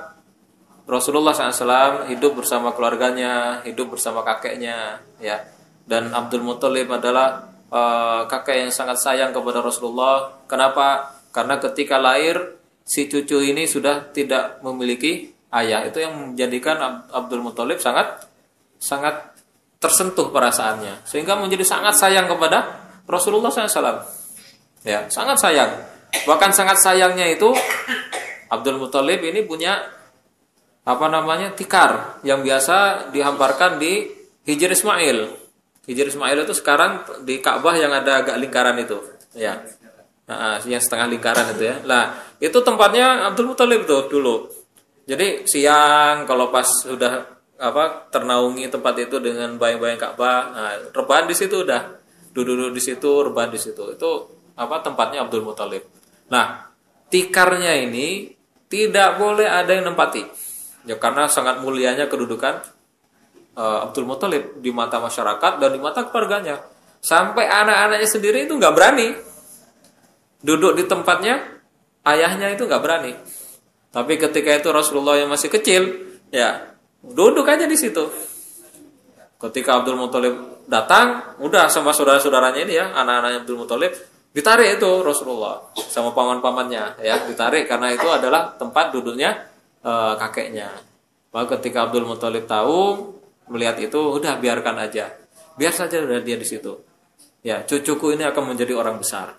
Rasulullah SAW hidup bersama keluarganya, hidup bersama kakeknya, ya. Dan Abdul Muthalib adalah kakek yang sangat sayang kepada Rasulullah. Kenapa? Karena ketika lahir si cucu ini sudah tidak memiliki ayah. Itu yang menjadikan Abdul Muthalib sangat sangat tersentuh perasaannya, sehingga menjadi sangat sayang kepada Rasulullah SAW. Ya, sangat sayang. Bahkan sangat sayangnya itu Abdul Muthalib ini punya tikar yang biasa dihamparkan di Hijr Ismail. Hijr Ismail itu sekarang di Ka'bah yang ada agak lingkaran itu, ya. Yang setengah lingkaran itu ya. Nah, itu tempatnya Abdul Muthalib tuh dulu. Jadi siang kalau pas sudah ternaungi tempat itu dengan bayang-bayang Ka'bah, rebahan di situ udah. Duduk di situ, rebahan di situ. Itu tempatnya Abdul Muthalib. Nah, tikarnya ini tidak boleh ada yang nempati. Ya karena sangat mulianya kedudukan Abdul Muthalib di mata masyarakat dan di mata keluarganya. Sampai anak-anaknya sendiri itu nggak berani duduk di tempatnya ayahnya, itu nggak berani. Tapi ketika itu Rasulullah yang masih kecil, ya duduk aja di situ. Ketika Abdul Muthalib datang, udah sama saudara-saudaranya ini ya, anak-anaknya Abdul Muthalib, ditarik itu Rasulullah sama paman-pamannya, ya ditarik karena itu adalah tempat duduknya kakeknya. Maka ketika Abdul Muthalib tahu, melihat itu, udah biarkan aja, biar saja udah dia di situ. Ya, cucuku ini akan menjadi orang besar.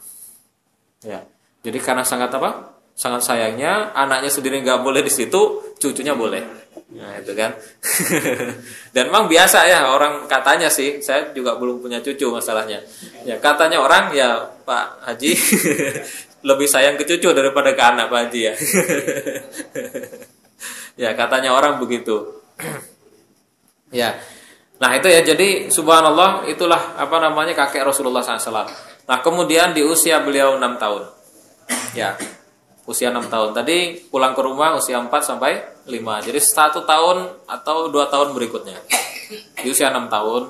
Ya, jadi karena sangat sangat sayangnya, anaknya sendiri nggak boleh di situ, cucunya boleh. Nah itu kan. Dan memang biasa ya orang katanya sih, saya juga belum punya cucu masalahnya. Ya katanya orang ya Pak Haji lebih sayang ke cucu daripada ke anak Pak Haji ya. Ya katanya orang begitu. Ya. Nah itu ya, jadi subhanallah itulah kakek Rasulullah SAW. Nah kemudian di usia beliau 6 tahun. Ya. Usia 6 tahun. Tadi pulang ke rumah usia 4 sampai 5. Jadi 1 tahun atau 2 tahun berikutnya. Di usia 6 tahun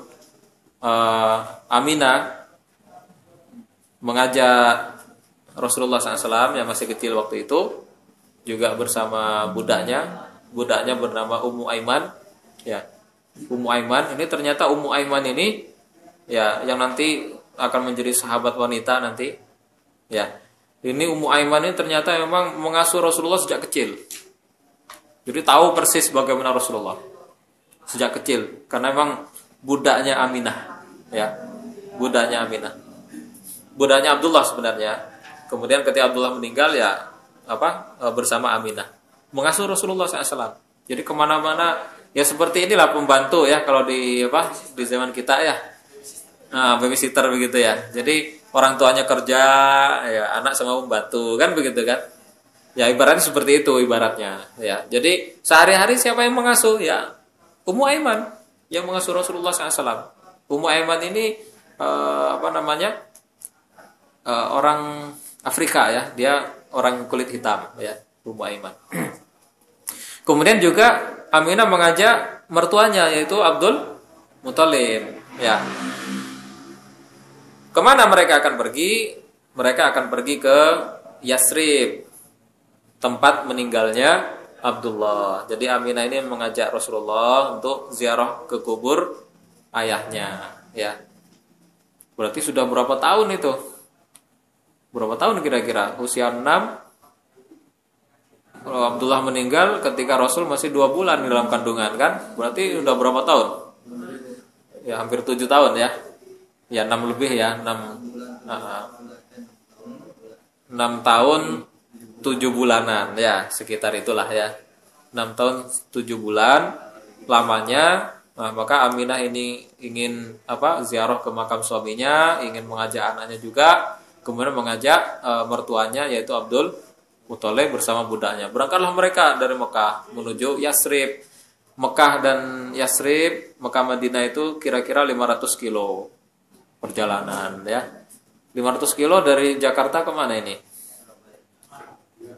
Aminah mengajak Rasulullah SAW yang masih kecil waktu itu juga bersama budaknya. Budaknya bernama Ummu Aiman. Ya. Ummu Aiman ini ternyata Ummu Aiman ini ya yang nanti akan menjadi sahabat wanita nanti. Ya. Ini Ummu Aiman ini ternyata memang mengasuh Rasulullah sejak kecil. Jadi tahu persis bagaimana Rasulullah sejak kecil karena memang budaknya Aminah, ya. Budaknya Aminah. Budaknya Abdullah sebenarnya. Kemudian ketika Abdullah meninggal ya bersama Aminah mengasuh Rasulullah SAW. Jadi kemana-mana ya seperti inilah pembantu ya kalau di zaman kita ya. Nah, babysitter begitu ya. Jadi orang tuanya kerja, ya anak sama pembantu kan begitu kan? Ya ibaratnya seperti itu ibaratnya. Ya, jadi sehari-hari siapa yang mengasuh? Ya Ummu Aiman yang mengasuh Rasulullah SAW. Ummu Aiman ini orang Afrika ya, dia orang kulit hitam ya, Ummu Aiman. Kemudian juga Aminah mengajak mertuanya yaitu Abdul Muthalib ya. Kemana mereka akan pergi? Mereka akan pergi ke Yasrib, tempat meninggalnya Abdullah. Jadi Aminah ini mengajak Rasulullah untuk ziarah ke kubur ayahnya, ya. Berarti sudah berapa tahun itu? Berapa tahun kira-kira? Usia 6. Kalau Abdullah meninggal ketika Rasul masih 2 bulan di dalam kandungan kan? Berarti sudah berapa tahun? Ya hampir 7 tahun ya. Ya 6 lebih ya, 6 tahun 7 bulanan ya, sekitar itulah ya. 6 tahun 7 bulan lamanya. Nah, maka Aminah ini ingin ziarah ke makam suaminya, ingin mengajak anaknya juga, kemudian mengajak mertuanya yaitu Abdul Muthalib bersama budaknya. Berangkatlah mereka dari Mekah menuju Yasrib. Mekah dan Yasrib, Mekah Madinah itu kira-kira 500 kilo perjalanan ya. 500 kilo dari Jakarta kemana ini?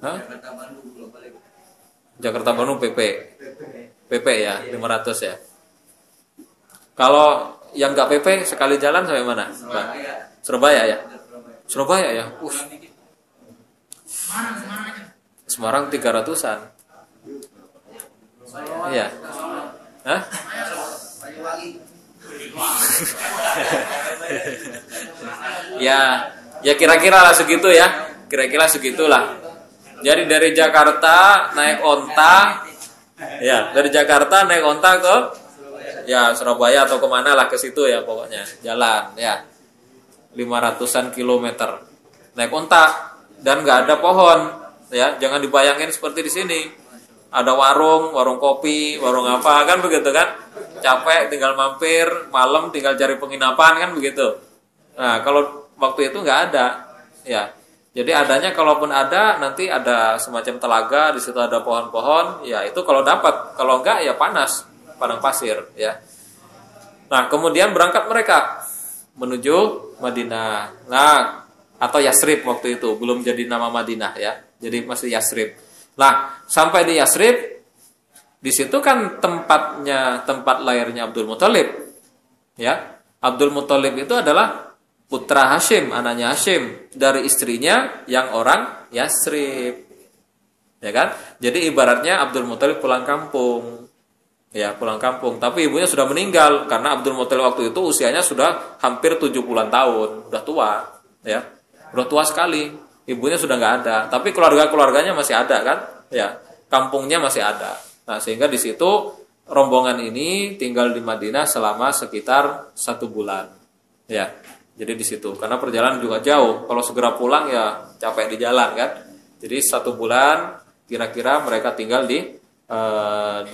Hah? Jakarta Bandung PP ya 500 ya. Kalau yang nggak PP sekali jalan sampai mana? Surabaya ya. Surabaya ya. Semarang 300-an. Iya. Hah? Ya, ya kira-kira lah segitu ya. Kira-kira segitulah. Jadi dari Jakarta naik onta, ya dari Jakarta naik onta ke ya Surabaya atau kemana lah ke situ ya pokoknya jalan ya 500-an kilometer naik onta dan nggak ada pohon ya, jangan dibayangin seperti di sini ada warung kopi, warung apa kan begitu kan, capek tinggal mampir, malam tinggal cari penginapan kan begitu. Nah kalau waktu itu nggak ada ya. Jadi adanya kalaupun ada nanti ada semacam telaga, di situ ada pohon-pohon, ya itu kalau dapat, kalau enggak ya panas, padang pasir ya. Nah, kemudian berangkat mereka menuju Madinah. Nah, atau Yasrib waktu itu, belum jadi nama Madinah ya. Jadi masih Yasrib. Nah, sampai di Yasrib, di situ kan tempat lahirnya Abdul Muthalib. Ya. Abdul Muthalib itu adalah putra Hashim, anaknya Hashim dari istrinya yang orang Yasrib. Ya kan? Jadi ibaratnya Abdul Muthalib pulang kampung. Ya, pulang kampung, tapi ibunya sudah meninggal karena Abdul Muthalib waktu itu usianya sudah hampir 70-an tahun, udah tua, ya. Udah tua sekali. Ibunya sudah nggak ada, tapi keluarga-keluarganya masih ada kan? Ya, kampungnya masih ada. Nah, sehingga di situ rombongan ini tinggal di Madinah selama sekitar 1 bulan. Ya. Jadi di situ, karena perjalanan juga jauh. Kalau segera pulang ya capek di jalan kan. Jadi 1 bulan kira-kira mereka tinggal di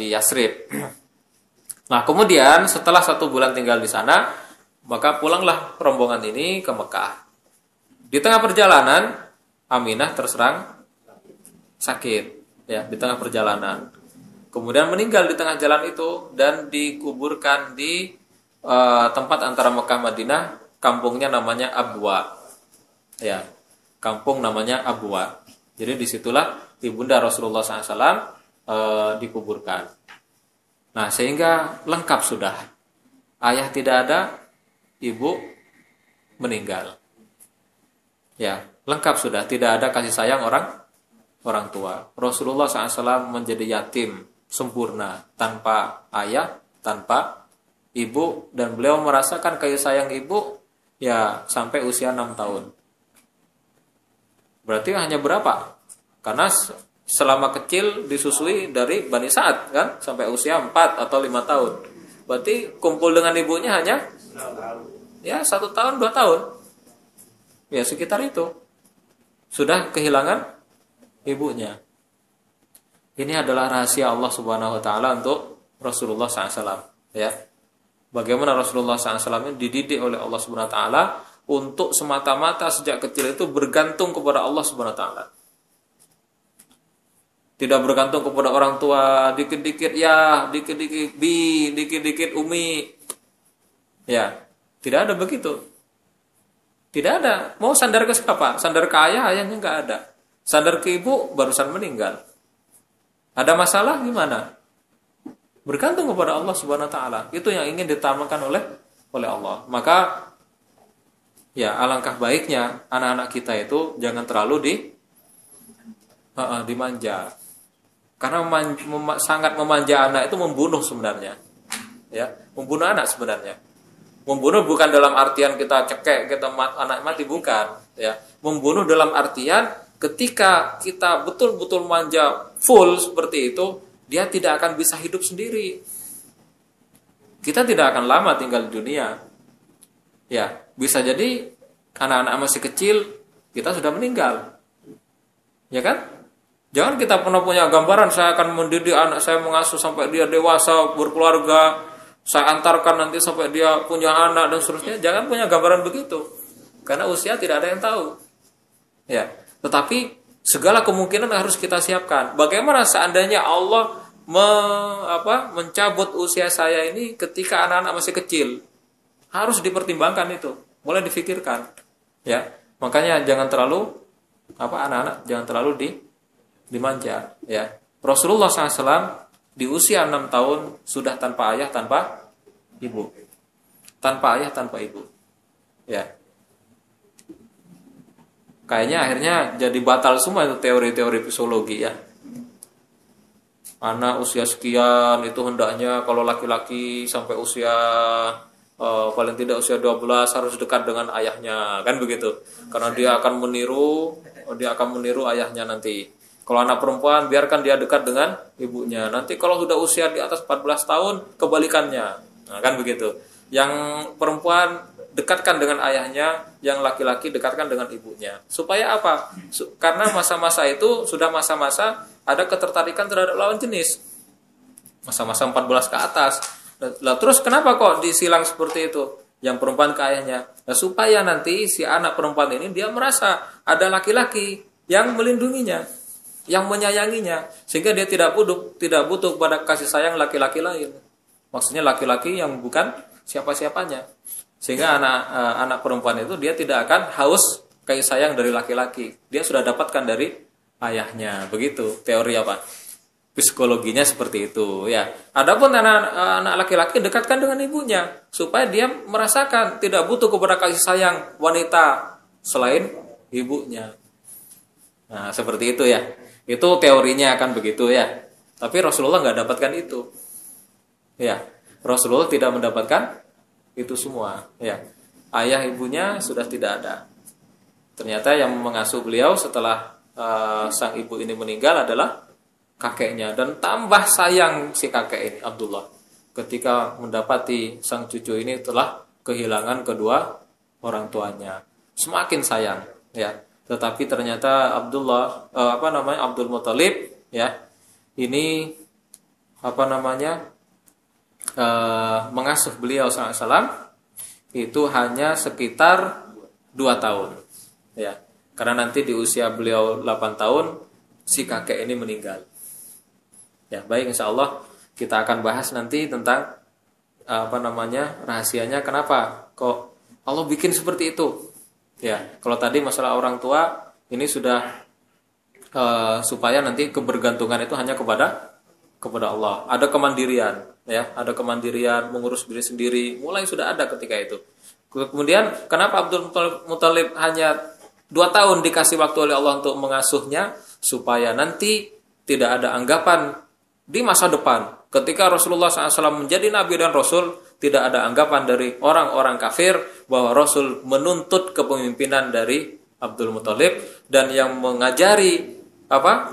Yasrib. Nah kemudian setelah 1 bulan tinggal di sana, maka pulanglah rombongan ini ke Mekah. Di tengah perjalanan, Aminah terserang sakit, ya di tengah perjalanan. Kemudian meninggal di tengah jalan itu dan dikuburkan di tempat antara Mekah Madinah. Kampungnya namanya Abwa, ya, kampung namanya Abwa. Jadi disitulah ibunda Rasulullah SAW dikuburkan. Nah, sehingga lengkap sudah. Ayah tidak ada, ibu meninggal. Ya, lengkap sudah. Tidak ada kasih sayang orang tua. Rasulullah SAW menjadi yatim sempurna, tanpa ayah, tanpa ibu, dan beliau merasakan kasih sayang ibu ya sampai usia 6 tahun. Berarti hanya berapa? Karena selama kecil disusui dari Bani Sa'ad kan sampai usia 4 atau 5 tahun. Berarti kumpul dengan ibunya hanya ya 1 tahun 2 tahun. Ya sekitar itu. Sudah kehilangan ibunya. Ini adalah rahasia Allah Subhanahu wa taala untuk Rasulullah SAW ya. Bagaimana Rasulullah SAW ini dididik oleh Allah Subhanahu Wa Taala untuk semata-mata sejak kecil itu bergantung kepada Allah Subhanahu Wa Taala. Tidak bergantung kepada orang tua, dikit-dikit ya, dikit-dikit bi, dikit-dikit umi. Ya, tidak ada begitu. Tidak ada. Mau sandar ke siapa? Sandar ke ayah, ayahnya nggak ada. Sandar ke ibu, barusan meninggal. Ada masalah gimana? Bergantung kepada Allah Subhanahu wa taala. Itu yang ingin ditamakan oleh Allah. Maka ya alangkah baiknya anak-anak kita itu jangan terlalu dimanja. Karena sangat memanja anak itu membunuh sebenarnya. Ya, membunuh anak sebenarnya. Membunuh bukan dalam artian kita cekek, anak mati, bukan, ya. Membunuh dalam artian ketika kita betul-betul manja full seperti itu, dia tidak akan bisa hidup sendiri. Kita tidak akan lama tinggal di dunia. Ya, bisa jadi anak-anak masih kecil kita sudah meninggal. Ya kan? Jangan kita pernah punya gambaran saya akan mendidik anak saya, mengasuh sampai dia dewasa, berkeluarga, saya antarkan nanti sampai dia punya anak dan seterusnya. Jangan punya gambaran begitu. Karena usia tidak ada yang tahu. Ya, tetapi segala kemungkinan harus kita siapkan. Bagaimana seandainya Allah mencabut usia saya ini ketika anak-anak masih kecil? Harus dipertimbangkan itu, mulai difikirkan. Ya, makanya jangan terlalu anak-anak jangan terlalu dimanja. Ya, Rasulullah SAW di usia 6 tahun sudah tanpa ayah, tanpa ibu, tanpa ayah, tanpa ibu. Ya, kayaknya akhirnya jadi batal semua itu teori-teori psikologi ya. anak usia sekian itu hendaknya kalau laki-laki sampai usia paling tidak usia 12 harus dekat dengan ayahnya, kan begitu. Karena dia akan meniru ayahnya nanti. Kalau anak perempuan biarkan dia dekat dengan ibunya. Nanti kalau sudah usia di atas 14 tahun kebalikannya. Nah, kan begitu. Yang perempuan dekatkan dengan ayahnya, yang laki-laki dekatkan dengan ibunya. Supaya apa? Karena masa-masa itu sudah masa-masa ada ketertarikan terhadap lawan jenis. Masa-masa 14 ke atas. Lah terus kenapa kok disilang seperti itu? Yang perempuan ke ayahnya. Nah, supaya nanti si anak perempuan ini dia merasa ada laki-laki yang melindunginya, yang menyayanginya, sehingga dia tidak butuh pada kasih sayang laki-laki lain. Maksudnya laki-laki yang bukan siapa-siapanya. Sehingga anak perempuan itu dia tidak akan haus kasih sayang dari laki-laki. Dia sudah dapatkan dari ayahnya. Begitu teori apa? Psikologinya seperti itu ya. Adapun anak laki-laki dekatkan dengan ibunya supaya dia merasakan tidak butuh kepada kasih sayang wanita selain ibunya. Nah, seperti itu ya. Itu teorinya akan begitu ya. Tapi Rasulullah nggak dapatkan itu. Ya, Rasulullah tidak mendapatkan itu semua. Ya, ayah ibunya sudah tidak ada. Ternyata yang mengasuh beliau setelah sang ibu ini meninggal adalah kakeknya, dan tambah sayang si kakek ini Abdullah ketika mendapati sang cucu ini telah kehilangan kedua orang tuanya. Semakin sayang ya. Tetapi ternyata Abdul Muthalib ya, ini mengasuh beliau SAW itu hanya sekitar 2 tahun ya. Karena nanti di usia beliau 8 tahun si kakek ini meninggal. Ya, baik, insya Allah kita akan bahas nanti tentang rahasianya kenapa kok Allah bikin seperti itu. Ya, kalau tadi masalah orang tua ini sudah supaya nanti kebergantungan itu hanya kepada Allah. Ada kemandirian, ya, ada kemandirian mengurus diri sendiri, mulai sudah ada ketika itu. Kemudian kenapa Abdul Muthalib hanya 2 tahun dikasih waktu oleh Allah untuk mengasuhnya, supaya nanti tidak ada anggapan di masa depan ketika Rasulullah SAW menjadi Nabi dan Rasul, tidak ada anggapan dari orang-orang kafir bahwa Rasul menuntut kepemimpinan dari Abdul Muthalib, dan yang mengajari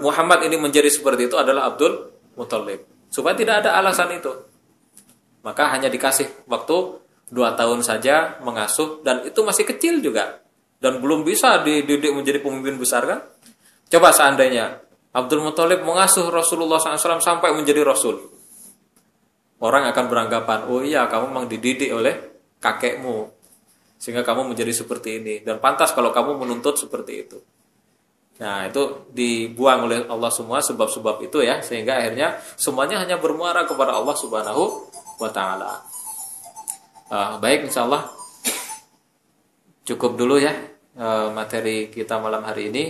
Muhammad ini menjadi seperti itu adalah Abdul Muthalib, supaya tidak ada alasan itu. Maka hanya dikasih waktu 2 tahun saja mengasuh, dan itu masih kecil juga dan belum bisa dididik menjadi pemimpin besar kan. Coba seandainya Abdul Muthalib mengasuh Rasulullah SAW sampai menjadi Rasul, orang akan beranggapan, oh iya, kamu memang dididik oleh kakekmu sehingga kamu menjadi seperti ini, dan pantas kalau kamu menuntut seperti itu. Nah, itu dibuang oleh Allah semua sebab-sebab itu ya, sehingga akhirnya semuanya hanya bermuara kepada Allah Subhanahu wa Ta'ala. Baik, insya Allah cukup dulu ya materi kita malam hari ini.